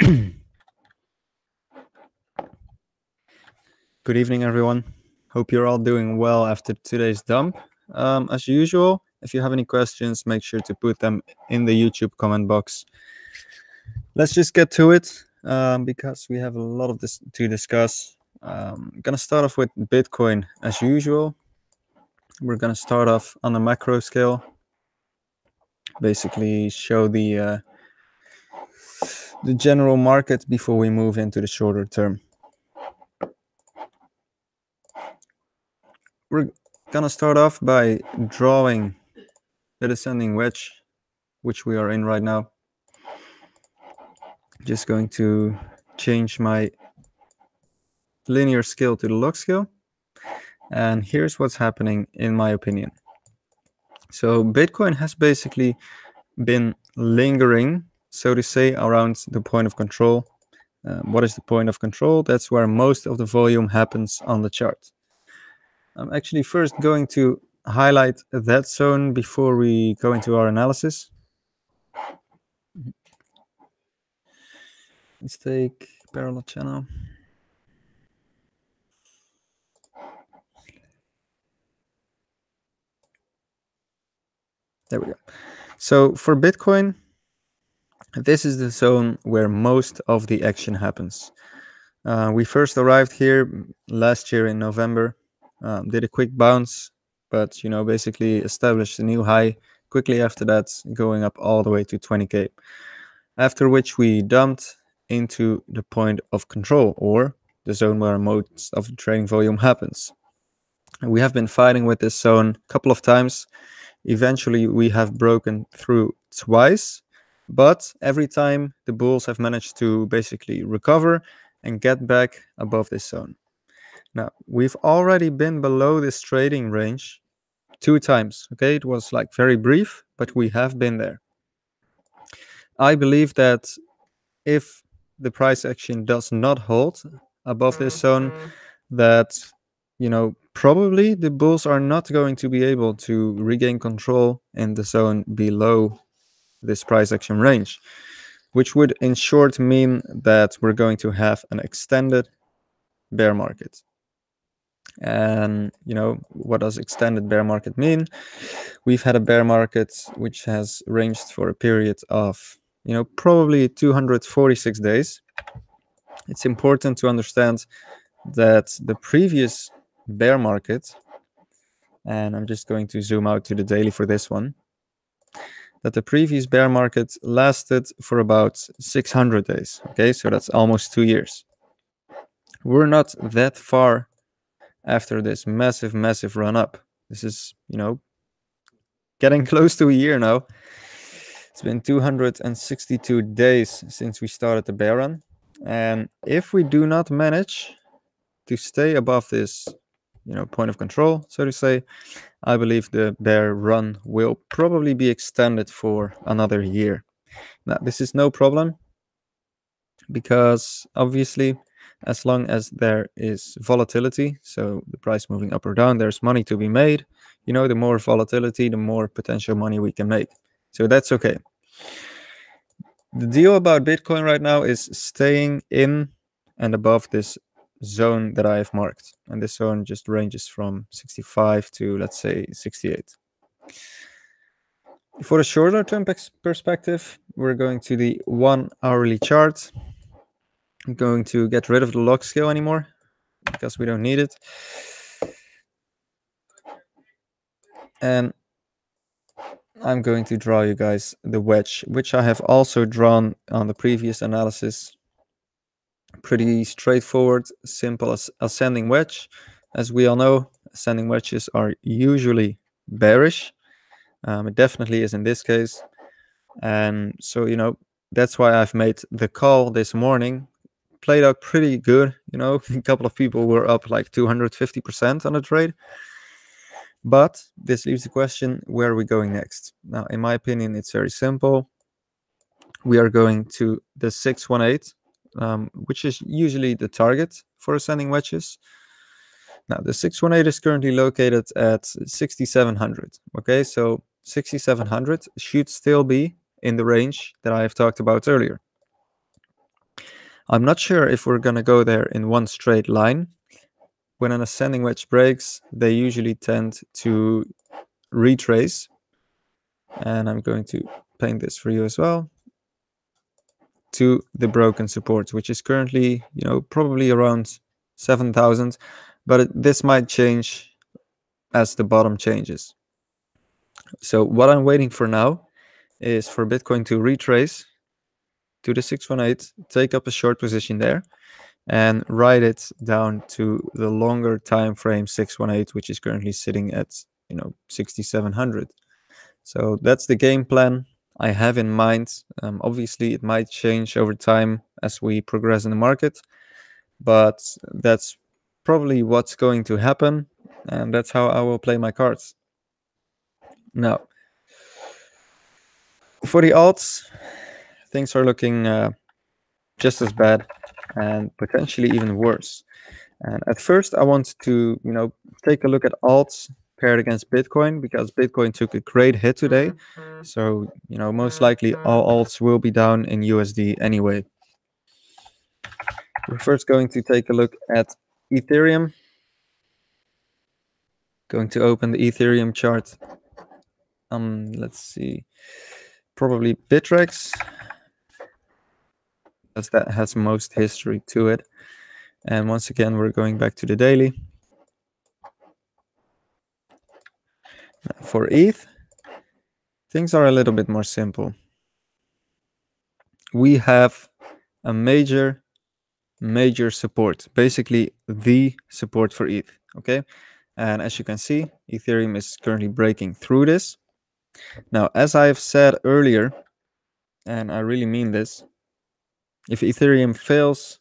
Good evening, everyone. Hope you're all doing well after today's dump. As usual, if you have any questions, make sure to put them in the YouTube comment box. Let's just get to it because we have a lot of this to discuss. I'm gonna start off with Bitcoin as usual. We're gonna start off on a macro scale. Basically, show the general market before we move into the shorter term. We're gonna start off by drawing the descending wedge, which we are in right now. Just going to change my linear scale to the log scale. And here's what's happening in my opinion. So Bitcoin has basically been lingering, so to say, around the point of control. What is the point of control? That's where most of the volume happens on the chart. I'm actually first going to highlight that zone before we go into our analysis. Let's take parallel channel. There we go. So for Bitcoin, this is the zone where most of the action happens. We first arrived here last year in November, did a quick bounce, but basically established a new high. Quickly after that, going up all the way to 20K. After which we dumped into the point of control, or the zone where most of the trading volume happens. And we have been fighting with this zone a couple of times. Eventually, we have broken through twice, but every time the bulls have managed to basically recover and get back above this zone. Now, we've already been below this trading range 2 times, okay? It was like very brief, but we have been there. I believe that if the price action does not hold above this zone, that, probably the bulls are not going to be able to regain control in the zone below this price action range, which would in short mean that we're going to have an extended bear market. And what does extended bear market mean? We've had a bear market which has ranged for a period of probably 246 days. It's important to understand that the previous bear market, and I'm just going to zoom out to the daily for this one, that the previous bear market lasted for about 600 days. Okay, so that's almost 2 years. We're not that far after this massive run up. This is, getting close to a year now. It's been 262 days since we started the bear run. And if we do not manage to stay above this, point of control, so to say, I believe the bear run will probably be extended for another year. Now, this is no problem because obviously, as long as there is volatility, so the price moving up or down, there's money to be made. The more volatility, the more potential money we can make. So that's okay. The deal about Bitcoin right now is staying in and above this zone that I have marked. And this zone just ranges from 65 to, let's say, 68. For the shorter term perspective, we're going to the 1 hourly chart. I'm going to get rid of the log scale anymore because we don't need it. And I'm going to draw you guys the wedge, which I have also drawn on the previous analysis. Pretty straightforward, simple ascending wedge. As we all know, ascending wedges are usually bearish. It definitely is in this case. And so, that's why I've made the call this morning. Played out pretty good. A couple of people were up like 250% on the trade. But this leaves the question, where are we going next? Now, in my opinion, it's very simple. We are going to the 618, which is usually the target for ascending wedges. Now, the 618 is currently located at 6,700. Okay, so 6,700 should still be in the range that I have talked about earlier. I'm not sure if we're going to go there in one straight line. When an ascending wedge breaks, they usually tend to retrace. And I'm going to paint this for you as well, to the broken support, which is currently, probably around 7,000, but this might change as the bottom changes. So what I'm waiting for now is for Bitcoin to retrace to the 618, take up a short position there, and ride it down to the longer time frame 618, which is currently sitting at 6,700. So that's the game plan I have in mind. Obviously, it might change over time as we progress in the market, but that's probably what's going to happen, and that's how I will play my cards. Now, for the alts, things are looking just as bad and potentially even worse. And at first, I want to, take a look at alts paired against Bitcoin, because Bitcoin took a great hit today. So, most likely all alts will be down in USD anyway. We're first going to take a look at Ethereum. Going to open the Ethereum chart. Let's see, probably Bittrex, as that has most history to it. And once again, we're going back to the daily. For ETH, things are a little bit more simple. We have a major support, basically the support for ETH, okay? And as you can see, Ethereum is currently breaking through this. Now, as I've said earlier, and I really mean this, if Ethereum fails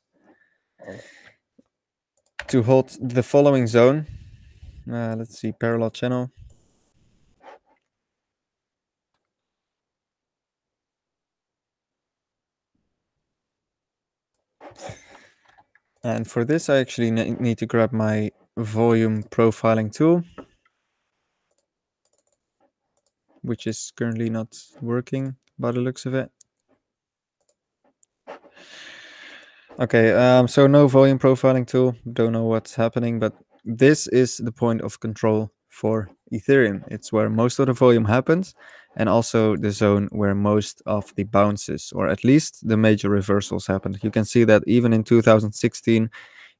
to hold the following zone, let's see, parallel channel. And for this, I actually need to grab my volume profiling tool, which is currently not working by the looks of it. Okay, so no volume profiling tool. Don't know what's happening, but this is the point of control for Ethereum. It's where most of the volume happens, and also the zone where most of the bounces, or at least the major reversals, happened. You can see that even in 2016,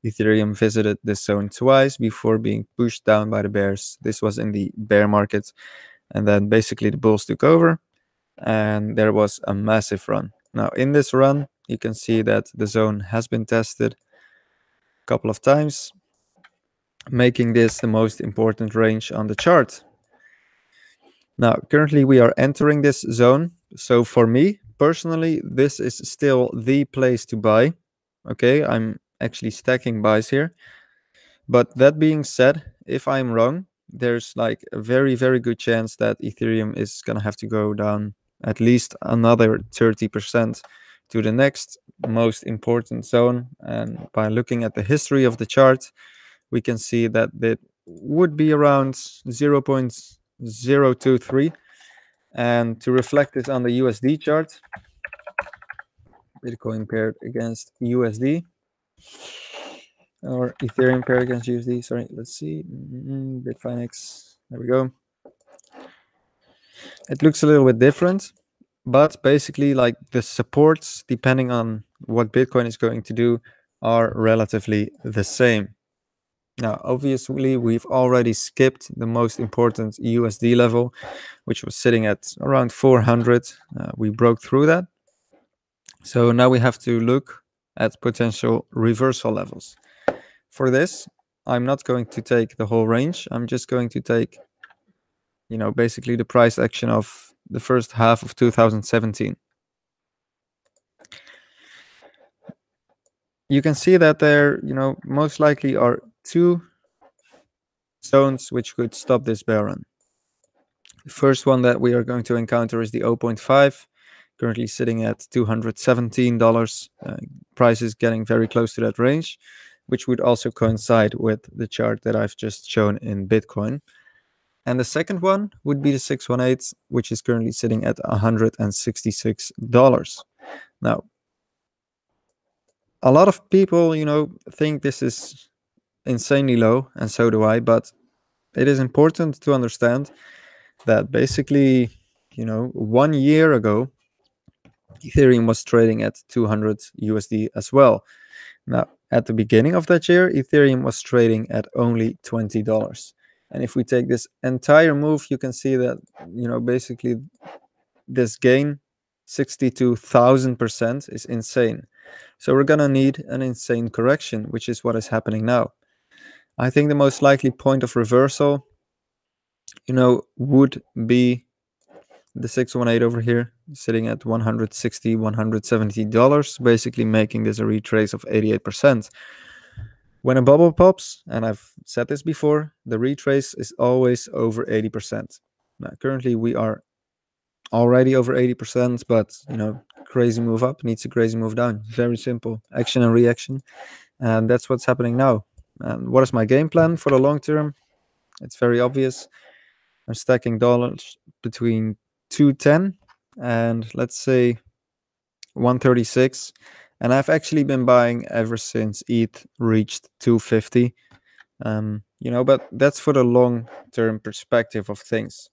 Ethereum visited this zone twice before being pushed down by the bears. This was in the bear market, and then basically the bulls took over, and there was a massive run. Now, in this run, you can see that the zone has been tested a couple of times, making this the most important range on the chart. Now, currently we are entering this zone. So for me, personally, this is still the place to buy. Okay, I'm actually stacking buys here. But that being said, if I'm wrong, there's like a very, very good chance that Ethereum is going to have to go down at least another 30% to the next most important zone. And by looking at the history of the chart, we can see that it would be around 0.023. And to reflect this on the USD chart, Bitcoin paired against USD, or Ethereum paired against USD. Sorry, let's see. Bitfinex. There we go. It looks a little bit different, but basically, like, the supports, depending on what Bitcoin is going to do, are relatively the same. Now, obviously, we've already skipped the most important USD level, which was sitting at around 400. We broke through that. So now we have to look at potential reversal levels. For this, I'm not going to take the whole range. I'm just going to take, basically the price action of the first half of 2017. You can see that there, most likely are two zones which could stop this bear run. The first one that we are going to encounter is the 0.5, currently sitting at $217. Price is getting very close to that range, which would also coincide with the chart that I've just shown in Bitcoin. And the second one would be the 618, which is currently sitting at $166. Now, A lot of people, think this is insanely low, and so do I, but it is important to understand that basically, 1 year ago, Ethereum was trading at 200 USD as well. Now, at the beginning of that year, Ethereum was trading at only $20. And if we take this entire move, you can see that, basically this gain, 62,000%, is insane. So we're going to need an insane correction, which is what is happening now. I think the most likely point of reversal, would be the 618 over here, sitting at $160, $170, basically making this a retrace of 88%. When a bubble pops, and I've said this before, the retrace is always over 80%. Now, currently we are already over 80%, but crazy move up needs a crazy move down. Very simple. Action and reaction. And that's what's happening now. And what is my game plan for the long term? It's very obvious. I'm stacking dollars between 210 and let's say 136. And I've actually been buying ever since ETH reached 250. But that's for the long term perspective of things.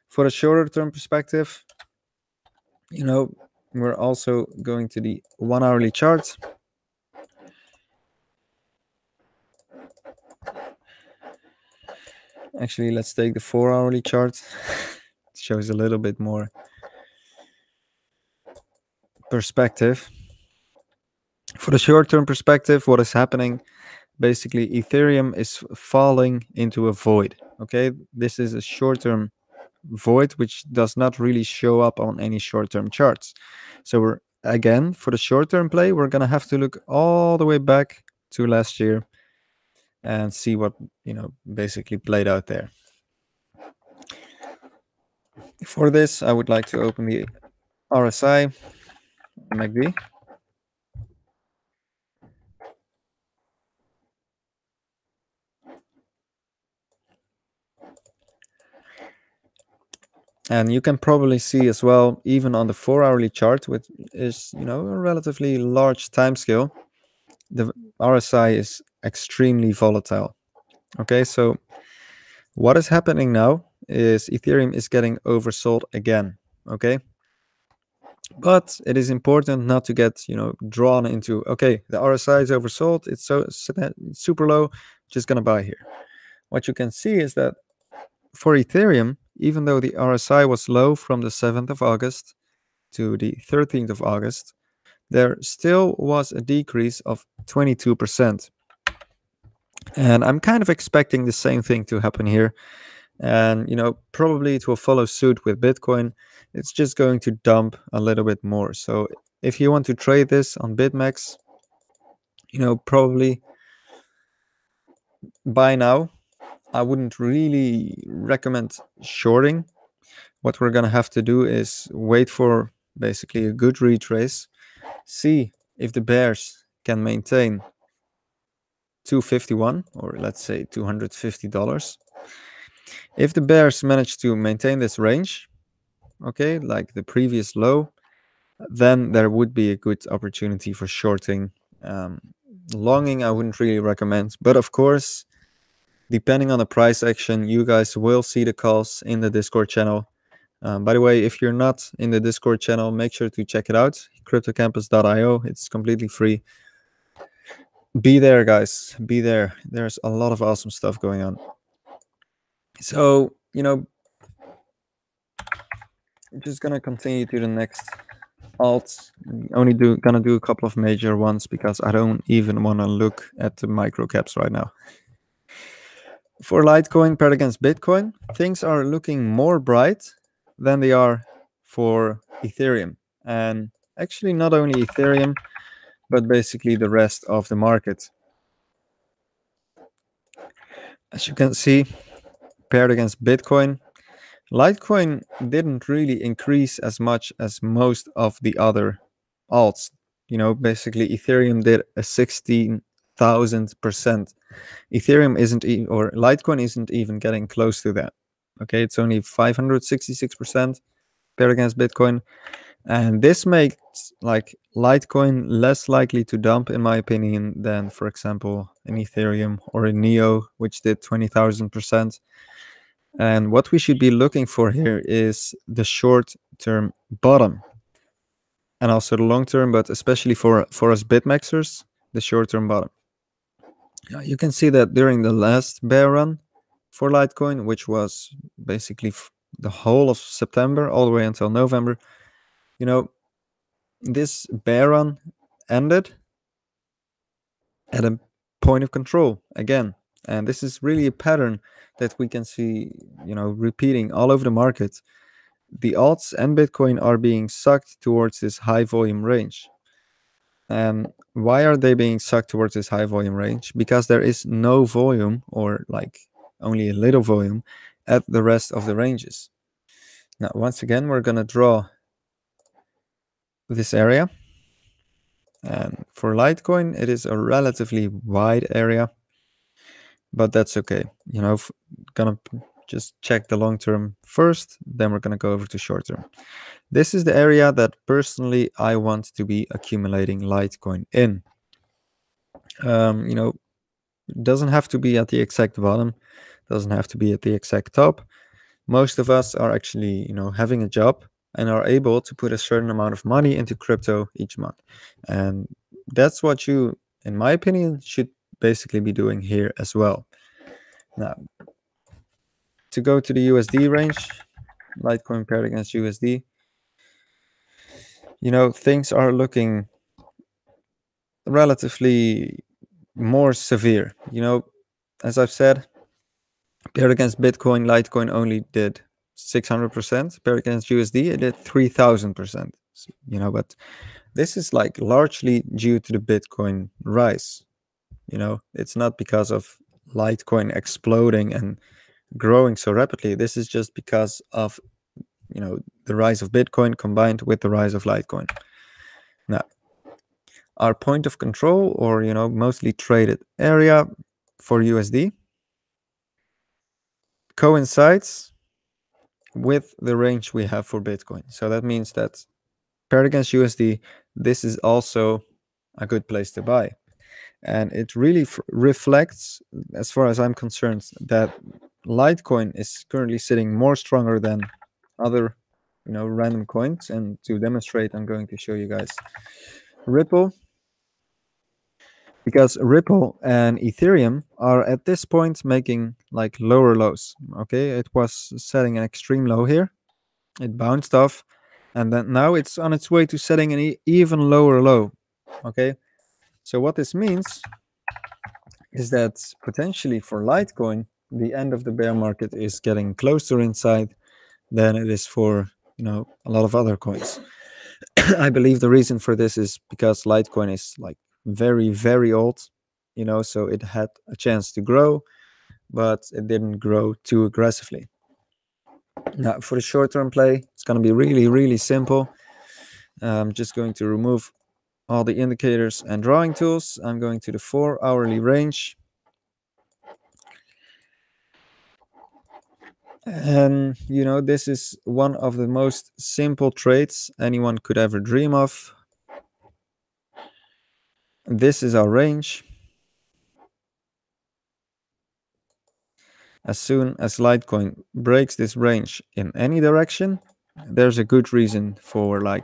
For the shorter term perspective, we're also going to the 1 hourly chart. Actually, let's take the 4 hourly chart. It shows a little bit more perspective. For the short term perspective, what is happening? Basically, Ethereum is falling into a void. Okay, this is a short term void which does not really show up on any short term charts. So we're again, for the short term play, we're gonna have to look all the way back to last year and see what basically played out there. For this, I would like to open the RSI MACD. And you can probably see as well, even on the 4 hourly chart, which is a relatively large time scale, the RSI is extremely volatile. Okay, so what is happening now is Ethereum is getting oversold again. Okay, but it is important not to get drawn into, okay, the RSI is oversold, it's super low, just gonna buy here. What you can see is that for Ethereum, even though the RSI was low from the 7th of August to the 13th of August, there still was a decrease of 22%. And I'm kind of expecting the same thing to happen here. And, probably it will follow suit with Bitcoin. It's just going to dump a little bit more. So if you want to trade this on BitMEX, probably buy now. I wouldn't really recommend shorting. What we're going to have to do is wait for basically a good retrace, see if the bears can maintain 251 or let's say $250. If the bears manage to maintain this range, okay, like the previous low, then there would be a good opportunity for shorting. Longing, I wouldn't really recommend, but of course, depending on the price action, you guys will see the calls in the Discord channel. By the way, if you're not in the Discord channel, make sure to check it out, cryptocampus.io. It's completely free. Be there, guys. Be there. There's a lot of awesome stuff going on. So, I'm just gonna continue to the next alt. Only gonna do a couple of major ones because I don't even want to look at the micro caps right now. For Litecoin paired against Bitcoin, things are looking more bright than they are for Ethereum. And actually not only Ethereum, but basically the rest of the market. As you can see, paired against Bitcoin, Litecoin didn't really increase as much as most of the other alts. Basically Ethereum did a 16,000%. Ethereum isn't or Litecoin isn't even getting close to that. Okay, it's only 566% paired against Bitcoin. And this makes like Litecoin less likely to dump, in my opinion, than, for example, in Ethereum or in Neo, which did 20,000%. And what we should be looking for here is the short-term bottom, and also the long-term, but especially for us BitMEXers, the short-term bottom. You can see that during the last bear run for Litecoin, which was basically the whole of September all the way until November, this bear run ended at a point of control again. And this is really a pattern that we can see, repeating all over the market. The alts and Bitcoin are being sucked towards this high volume range. And why are they being sucked towards this high volume range? Because there is no volume, or like only a little volume, at the rest of the ranges. Now, once again, we're going to draw this area. And for Litecoin, it is a relatively wide area, but that's okay. Gonna just check the long term first, then we're gonna go over to short term. This is the area that personally I want to be accumulating Litecoin in. It doesn't have to be at the exact bottom, doesn't have to be at the exact top. Most of us are actually, having a job and are able to put a certain amount of money into crypto each month. And that's what you, in my opinion, should basically be doing here as well. Now, to go to the USD range, Litecoin paired against USD, things are looking relatively more severe. As I've said, paired against Bitcoin, Litecoin only did 600%. Paired against USD, it did 3,000%. But this is like largely due to the Bitcoin rise. It's not because of Litecoin exploding and growing so rapidly. This is just because of the rise of Bitcoin combined with the rise of Litecoin. Now, our point of control, or mostly traded area for USD, coincides with the range we have for Bitcoin. So that means that paired against USD, this is also a good place to buy. And it really reflects, as far as I'm concerned, that Litecoin is currently sitting more stronger than other random coins. And to demonstrate, I'm going to show you guys Ripple, because Ripple and Ethereum are at this point making like lower lows. Okay, it was setting an extreme low here, it bounced off, and then now it's on its way to setting an even lower low. Okay, so what this means is that potentially for Litecoin, the end of the bear market is getting closer in sight than it is for a lot of other coins. I believe the reason for this is because Litecoin is like very, very old, so it had a chance to grow, but it didn't grow too aggressively. Now, for the short-term play, it's going to be really, really simple. I'm just going to remove all the indicators and drawing tools. I'm going to the 4-hourly range. And, this is one of the most simple trades anyone could ever dream of. This is our range. As soon as Litecoin breaks this range in any direction, there's a good reason for a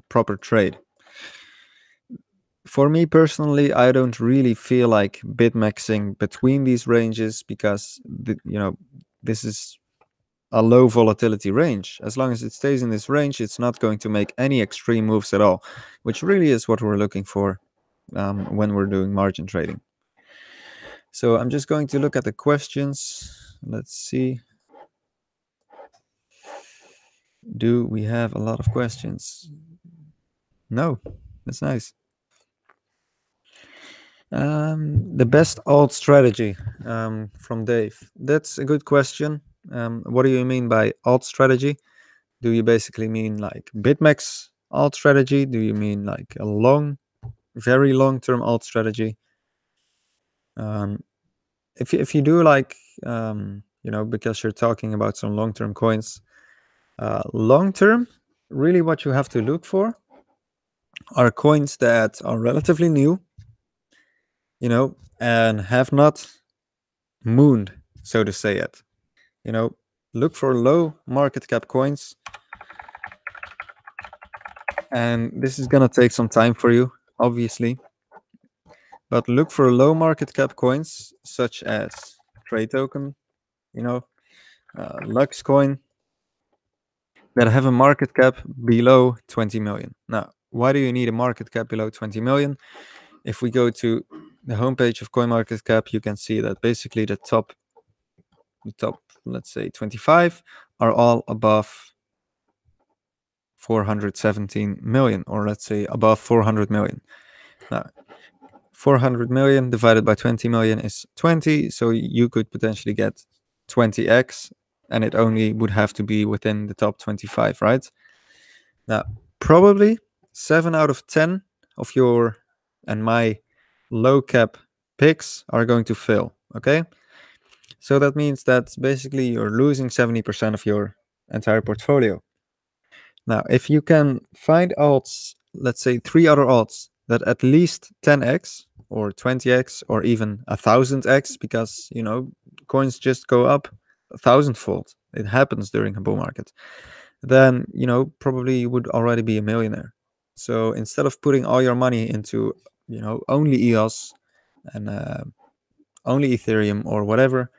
proper trade. For me personally, I don't really feel like BitMEXing between these ranges, because this is a low volatility range. As long as it stays in this range, it's not going to make any extreme moves at all, which really is what we're looking for when we're doing margin trading. So I'm just going to look at the questions. Let's see. Do we have a lot of questions? No, that's nice. The best alt strategy, from Dave. That's a good question. What do you mean by alt strategy? Do you basically mean like BitMEX alt strategy? Do you mean like a very long-term alt strategy? If you do like, because you're talking about some long-term coins, long-term, really what you have to look for are coins that are relatively new, and have not mooned, so to say it. Look for low market cap coins, and this is gonna take some time for you, obviously. But look for low market cap coins such as Trade Token, Lux Coin, that have a market cap below 20 million. Now, why do you need a market cap below 20 million? If we go to the homepage of CoinMarketCap, you can see that basically the top, let's say 25, are all above 417 million, or let's say above 400 million. Now, 400 million divided by 20 million is 20, so you could potentially get 20x, and it only would have to be within the top 25, right? Now, probably 7 out of 10 of your and my low cap picks are going to fail, okay? So that means that basically you're losing 70% of your entire portfolio. Now, if you can find alts, let's say 3 other alts that at least 10x or 20x or even 1000x, because coins just go up 1,000-fold. It happens during a bull market. Then probably you would already be a millionaire. So instead of putting all your money into only EOS and only Ethereum or whatever,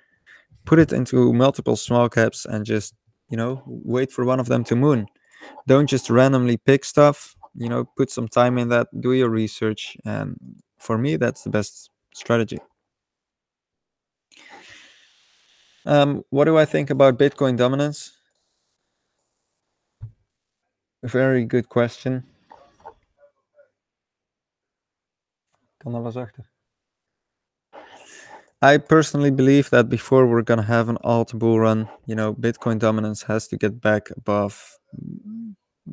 put it into multiple small caps and just wait for one of them to moon. Don't just randomly pick stuff. Put some time in that, do your research, and for me that's the best strategy. What do I think about Bitcoin dominance? Very good question. Kan er wat achter. I personally believe that before we're gonna have an alt bull run, Bitcoin dominance has to get back above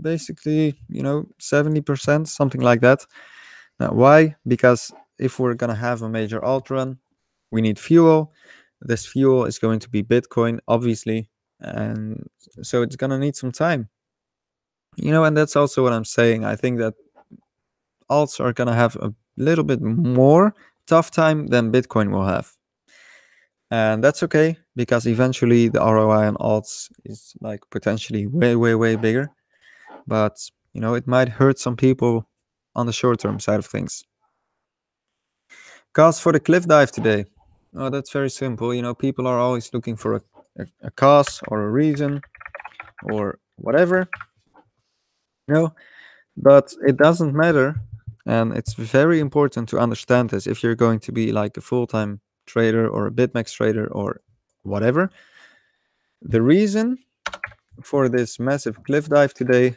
basically 70%, something like that. Now, why? Because if we're gonna have a major alt run, we need fuel. This fuel is going to be Bitcoin, obviously, and so it's gonna need some time. And that's also what I'm saying. I think that alts are gonna have a little bit more tough time than Bitcoin will have. And that's okay, because eventually the ROI on alts is like potentially way, way, way bigger. But, it might hurt some people on the short-term side of things. Cause for the cliff dive today. Oh, that's very simple. People are always looking for a cause or a reason or whatever. But it doesn't matter. And it's very important to understand this if you're going to be like a full-time trader or a BitMEX trader or whatever. The reason for this massive cliff dive today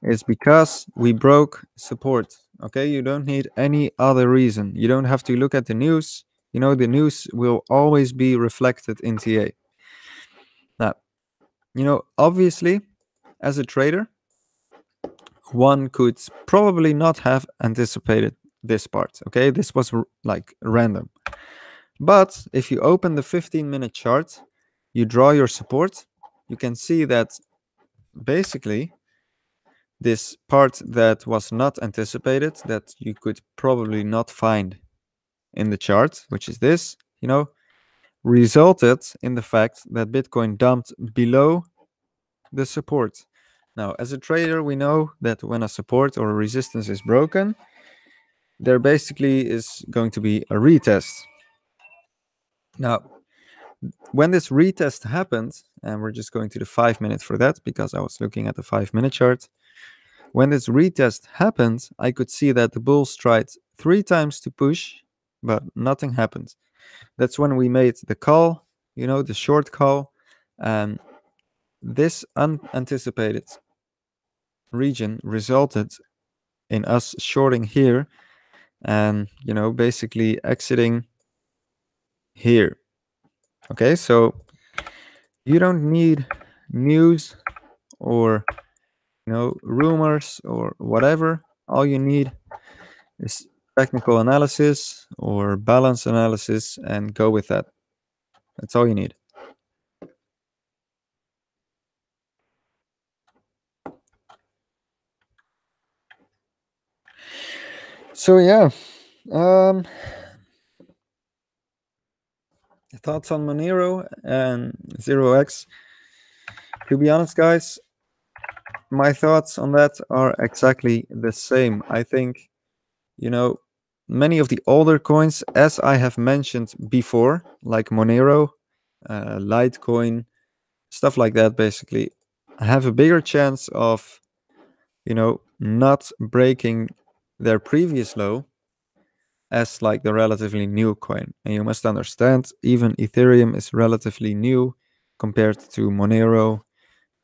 is because we broke support. Okay, you don't need any other reason. You don't have to look at the news. The news will always be reflected in TA. Now, obviously, as a trader, one could probably not have anticipated this part. Okay, this was like random. But if you open the 15-minute chart, you draw your support, you can see that basically this part that was not anticipated, that you could probably not find in the chart, which is this, resulted in the fact that Bitcoin dumped below the support. Now, as a trader, we know that when a support or a resistance is broken, there basically is going to be a retest. Now, when this retest happened, and we're just going to the 5-minute for that because I was looking at the 5-minute chart. When this retest happened, I could see that the bulls tried 3 times to push, but nothing happened. That's when we made the call, the short call, and this unanticipated region resulted in us shorting here and, basically exiting here. Okay, so you don't need news or, rumors or whatever. All you need is technical analysis or balance analysis and go with that. That's all you need. So yeah, um, thoughts on Monero and Zero X. To be honest, guys, my thoughts on that are exactly the same. I think, you know, many of the older coins, as I have mentioned before, like Monero, Litecoin, stuff like that, basically, have a bigger chance of, not breaking their previous low as like the relatively new coin. And you must understand, even Ethereum is relatively new compared to Monero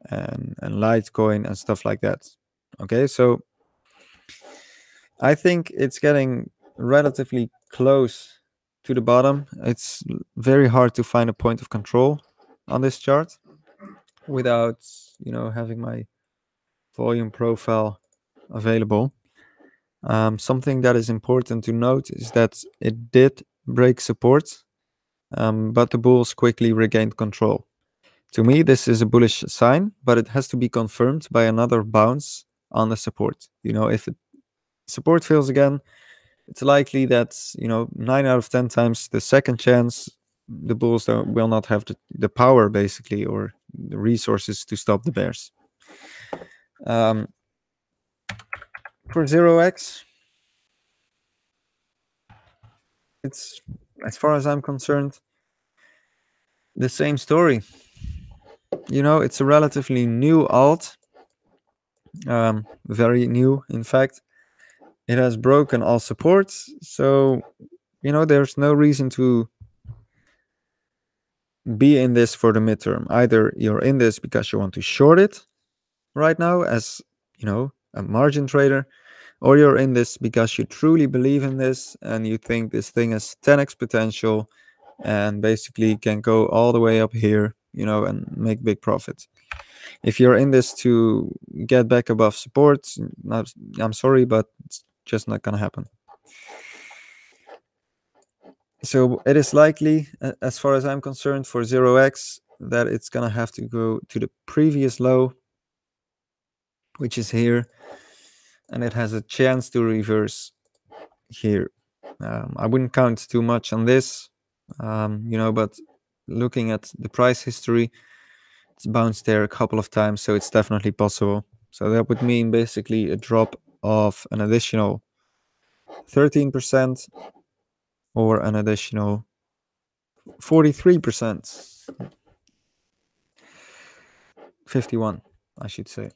and Litecoin and stuff like that. Okay, so I think it's getting relatively close to the bottom. It's very hard to find a point of control on this chart without, having my volume profile available. Something that is important to note is that it did break support, but the bulls quickly regained control. To me, this is a bullish sign, but it has to be confirmed by another bounce on the support. If support fails again, it's likely that 9 out of 10 times the second chance the bulls will not have the power, basically, or the resources to stop the bears. For Zero X, it's, as far as I'm concerned, the same story. It's a relatively new alt, very new, in fact. It has broken all supports, so there's no reason to be in this for the midterm. Either you're in this because you want to short it right now as a margin trader, or you're in this because you truly believe in this and you think this thing has 10x potential and basically can go all the way up here, and make big profits. If you're in this to get back above support, I'm sorry, but it's just not gonna happen. So it is likely, as far as I'm concerned, for Zero X, that it's gonna have to go to the previous low, which is here, and it has a chance to reverse here. I wouldn't count too much on this, but looking at the price history, it's bounced there a couple of times, so it's definitely possible. So that would mean basically a drop of an additional 13% or an additional 43%. 51, I should say.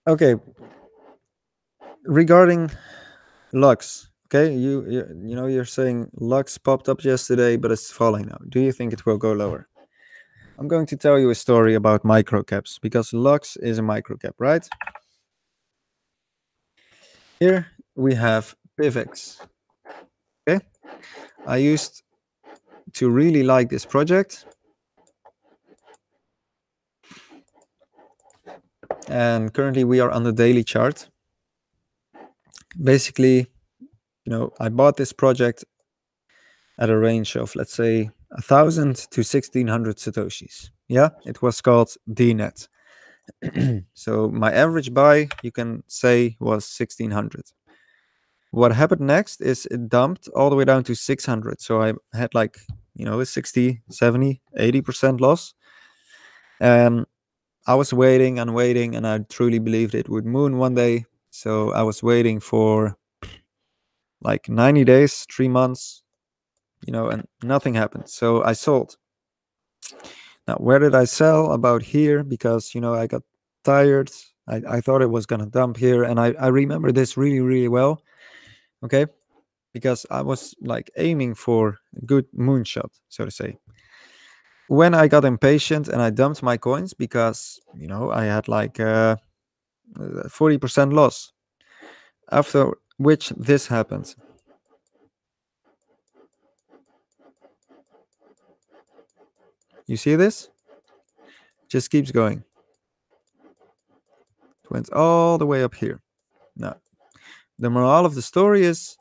Okay. Regarding Lux, okay, you're saying Lux popped up yesterday, but it's falling now. Do you think it will go lower? I'm going to tell you a story about microcaps, because Lux is a microcap, right? Here we have PIVX. Okay, I used to really like this project, and currently we are on the daily chart. Basically, I bought this project at a range of, let's say, 1,000 to 1,600 satoshis. Yeah, it was called DNet. So my average buy, you can say, was 1,600. What happened next is it dumped all the way down to 600. So I had like, a 60, 70, 80% loss. I was waiting and waiting, and I truly believed it would moon one day. So I was waiting for like 90 days, 3 months, and nothing happened. So I sold. Now, where did I sell? About here, because, I got tired. I thought it was going to dump here. And I remember this really, really well. Okay. Because I was like aiming for a good moonshot, so to say. When I got impatient and I dumped my coins because, I had like 40% loss. After which this happened. You see this? Just keeps going. It went all the way up here. Now, the moral of the story is,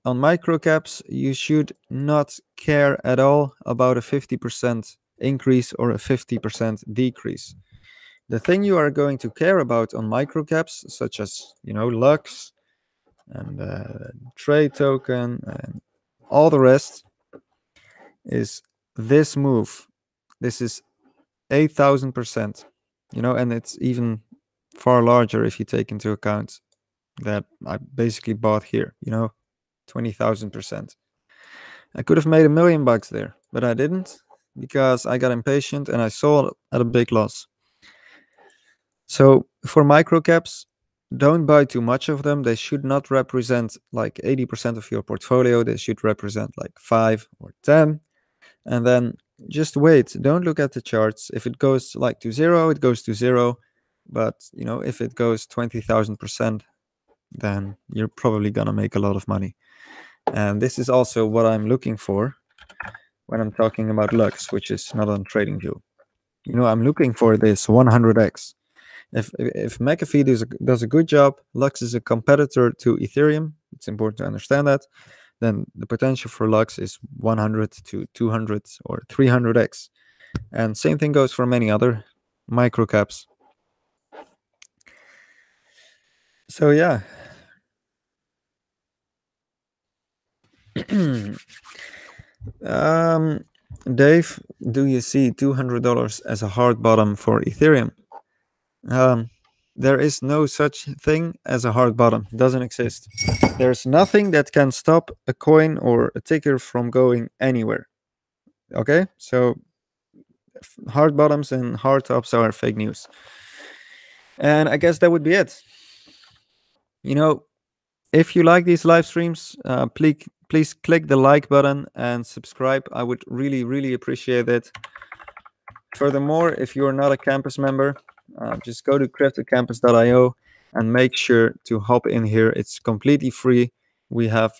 on microcaps, you should not care at all about a 50% increase or a 50% decrease. The thing you are going to care about on microcaps, such as, Lux and Trade Token and all the rest, is this move. This is 8,000%, and it's even far larger if you take into account that I basically bought here, 20,000%. I could have made $1 million there, but I didn't because I got impatient and I sold at a big loss. So for microcaps, don't buy too much of them. They should not represent like 80% of your portfolio. They should represent like 5 or 10. And then just wait. Don't look at the charts. If it goes like to zero, it goes to zero. But, if it goes 20,000%, then you're probably going to make a lot of money. And this is also what I'm looking for when I'm talking about Lux, which is not on TradingView. I'm looking for this 100x. If McAfee does a good job, Lux is a competitor to Ethereum. It's important to understand that. Then the potential for Lux is 100 to 200 or 300x. And same thing goes for many other microcaps. So yeah. Dave, do you see $200 as a hard bottom for Ethereum? There is no such thing as a hard bottom. It doesn't exist. There's nothing that can stop a coin or a ticker from going anywhere. Okay? So hard bottoms and hard tops are fake news. And I guess that would be it. If you like these live streams, please click the like button and subscribe. I would really, really appreciate it. Furthermore, if you're not a campus member, just go to cryptocampus.io and make sure to hop in here. It's completely free. We have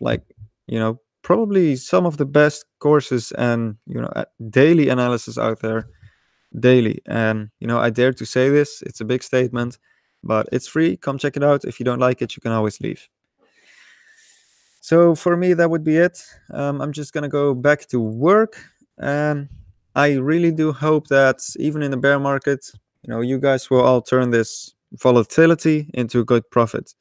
probably some of the best courses and daily analysis out there. Daily. And I dare to say this. It's a big statement, but it's free. Come check it out. If you don't like it, you can always leave. So for me, that would be it. I'm just gonna go back to work, and I really do hope that even in the bear market, you guys will all turn this volatility into good profit,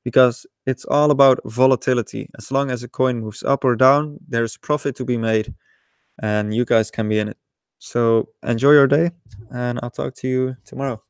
because it's all about volatility. As long as a coin moves up or down, there's profit to be made, and you guys can be in it. So enjoy your day, and I'll talk to you tomorrow.